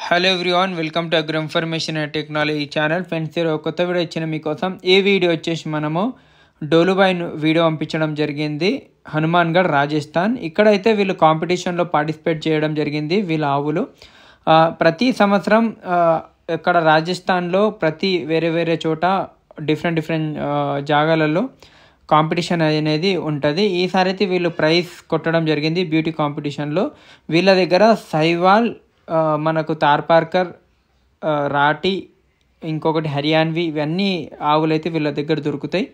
Hello everyone, welcome to agro information and technology channel. Friends, కొత్త video ఇచ్చిన మీకోసం ఈ వీడియో వచ్చేసి మనము డోలుబాయ్ వీడియో పంపించడం జరిగింది. హనుమాన్గఢ్, రాజస్థాన్. ఇక్కడైతే వీళ్ళు కాంపిటీషన్లో పార్టిసిపేట్ చేయడం జరిగింది. వీళ్ళ ఆవులు ప్రతి సంవత్సరం ఇక్కడ రాజస్థాన్లో ప్రతి వేరే చోట డిఫరెంట్ జాగాలలో కాంపిటీషన్ అనేది ఉంటుంది. ఈసారి అయితే వీళ్ళు ప్రైజ్ కొట్టడం జరిగింది బ్యూటీ కాంపిటీషన్లో. వీళ్ళ దగ్గర సైవాల్, మనకు తార్పార్కర్, రాటి, ఇంకొకటి హర్యాన్వి, ఇవన్నీ ఆవులు అయితే వీళ్ళ దగ్గర దొరుకుతాయి.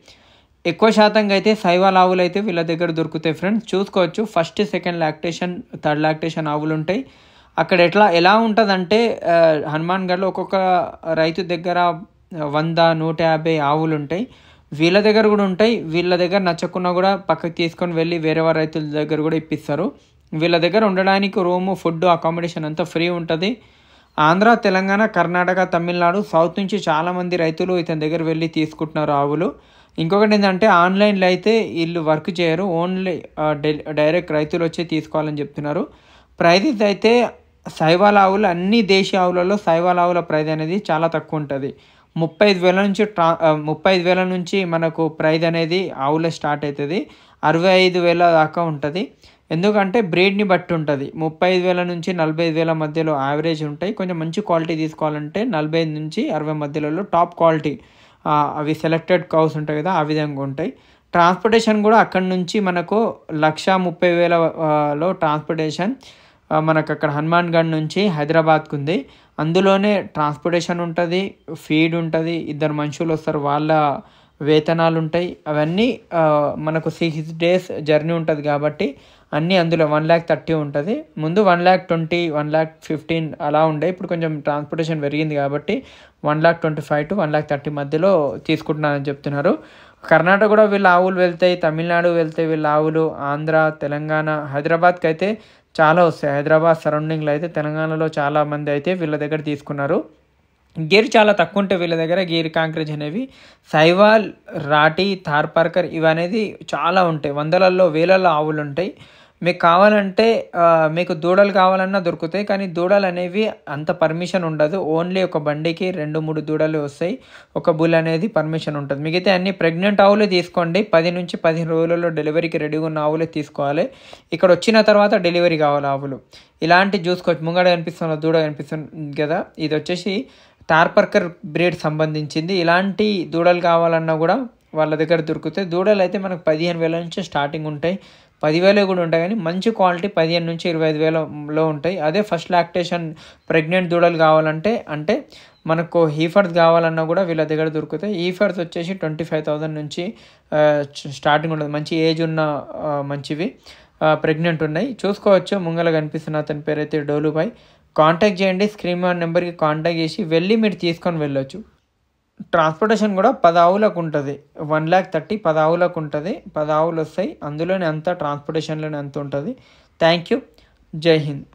ఎక్కువ శాతంగా అయితే సైవాల్ ఆవులు అయితే వీళ్ళ దగ్గర దొరుకుతాయి. ఫ్రెండ్స్ చూసుకోవచ్చు, first, second lactation, third lactation ఆవులు ఉంటాయి. అక్కడ ఎలా ఉంటుందంటే హనుమాన్గఢ్లో ఒక్కొక్క రైతు దగ్గర 100-150 ఆవులు ఉంటాయి. వీళ్ళ దగ్గర కూడా ఉంటాయి. వీళ్ళ దగ్గర నచ్చకున్నా కూడా పక్కకి తీసుకొని వెళ్ళి వేరే వారి రైతుల దగ్గర కూడా ఇప్పిస్తారు. వీళ్ళ దగ్గర ఉండడానికి రూము, ఫుడ్, అకామిడేషన్ అంతా ఫ్రీ ఉంటుంది. ఆంధ్ర, తెలంగాణ, కర్ణాటక, తమిళనాడు, సౌత్ నుంచి చాలామంది రైతులు ఇతని దగ్గర వెళ్ళి తీసుకుంటున్నారు ఆవులు. ఇంకొకటి ఏంటంటే ఆన్లైన్లో అయితే వీళ్ళు వర్క్ చేయరు, ఓన్లీ డైరెక్ట్ రైతులు వచ్చి తీసుకోవాలని చెప్తున్నారు. ప్రైజెస్ అయితే సైవాల్ ఆవులు, అన్ని దేశీయ ఆవులలో సైవాల్ ఆవుల ప్రైజ్ అనేది చాలా తక్కువ ఉంటుంది. 35,000 నుంచి మనకు ప్రైజ్ అనేది ఆవుల స్టార్ట్ అవుతుంది. 65,000 దాకా ఉంటుంది. ఎందుకంటే బ్రీడ్ని బట్టి ఉంటుంది. 35,000 నుంచి 45,000 మధ్యలో యావరేజ్ ఉంటాయి. కొంచెం మంచి క్వాలిటీ తీసుకోవాలంటే 45 నుంచి 60 మధ్యలో టాప్ క్వాలిటీ, అవి సెలెక్టెడ్ కౌస్ ఉంటాయి కదా, ఆ విధంగా ఉంటాయి. ట్రాన్స్పోర్టేషన్ కూడా అక్కడి నుంచి మనకు 130,000లో ట్రాన్స్పోర్టేషన్ మనకు అక్కడ హనుమాన్గఢ్ నుంచి హైదరాబాద్కు ఉంది. అందులోనే ట్రాన్స్పోర్టేషన్ ఉంటుంది, ఫీడ్ ఉంటుంది, 2 మనుషులు వస్తారు, వాళ్ళ వేతనాలు ఉంటాయి. అవన్నీ మనకు 6 days జర్నీ ఉంటుంది కాబట్టి అన్నీ అందులో 1,30,000 ఉంటుంది. ముందు 1,20,000, 1,15,000 అలా ఉండే. ఇప్పుడు కొంచెం ట్రాన్స్పోర్టేషన్ పెరిగింది కాబట్టి 1,25,000 to 1,30,000 మధ్యలో తీసుకుంటున్నారని చెప్తున్నారు. కర్ణాటక కూడా వీళ్ళ ఆవులు వెళ్తాయి, తమిళనాడు వెళ్తాయి వీళ్ళ ఆవులు, ఆంధ్ర, తెలంగాణ, హైదరాబాద్కి అయితే చాలా వస్తాయి. హైదరాబాద్ సరౌండింగ్లో అయితే, తెలంగాణలో చాలామంది అయితే వీళ్ళ దగ్గర తీసుకున్నారు. గేర్ చాలా తక్కువ ఉంటాయి వీళ్ళ దగ్గర. గేర్ కాంక్రేజ్ అనేవి సైవాల్, రాటి, తార్పార్కర్ ఇవనేది చాలా ఉంటాయి. 100లలో 1000లలో ఆవులు ఉంటాయి. మీకు కావాలంటే మీకు దూడలు కావాలన్నా దొరుకుతాయి. కానీ దూడలు అనేవి అంత పర్మిషన్ ఉండదు. ఓన్లీ ఒక బండికి 2-3 దూడలు వస్తాయి. ఒక బుల్ అనేది పర్మిషన్ ఉంటుంది. మిగతా అన్ని ప్రెగ్నెంట్ ఆవులే తీసుకోండి. 10 నుంచి 15 రోజులలో డెలివరీకి రెడీగా ఉన్న ఆవులే తీసుకోవాలి. ఇక్కడ వచ్చిన తర్వాత డెలివరీ కావాలి ఆవులు. ఇలాంటి చూసుకోవచ్చు. ముంగడ కనిపిస్తున్న దూడ కనిపిస్తుంది కదా, ఇది వచ్చేసి తార్పార్కర్ బ్రీడ్ సంబంధించింది. ఇలాంటి దూడలు కావాలన్నా కూడా వాళ్ళ దగ్గర దొరుకుతాయి. దూడలు అయితే మనకు 15,000 నుంచి స్టార్టింగ్ ఉంటాయి, 10,000 కూడా ఉంటాయి. కానీ మంచి క్వాలిటీ 15,000 నుంచి 25,000లో ఉంటాయి. అదే ఫస్ట్ లాక్టేషన్ ప్రెగ్నెంట్ దూడలు కావాలంటే, అంటే మనకు హీఫర్స్ కావాలన్నా కూడా వీళ్ళ దగ్గర దొరుకుతాయి. హీఫర్స్ వచ్చేసి 25,000 నుంచి స్టార్టింగ్ ఉంటుంది. మంచి ఏజ్ ఉన్న మంచివి ప్రెగ్నెంట్ ఉన్నాయి. చూసుకోవచ్చు. ముంగల కనిపిస్తున్న అతని పేరు అయితే డోలుబాయ్. కాంటాక్ట్ చేయండి. స్క్రీన్ నెంబర్కి కాంటాక్ట్ చేసి వెళ్ళి మీరు తీసుకొని వెళ్ళొచ్చు. ట్రాన్స్పోర్టేషన్ కూడా 10 ఆవులకు ఉంటుంది. 1,30,000 10 ఆవులకు ఉంటుంది. 10 ఆవులు వస్తాయి. అందులోనే అంతా ట్రాన్స్పోర్టేషన్లోనే అంత ఉంటుంది. Thank you. జై హింద్.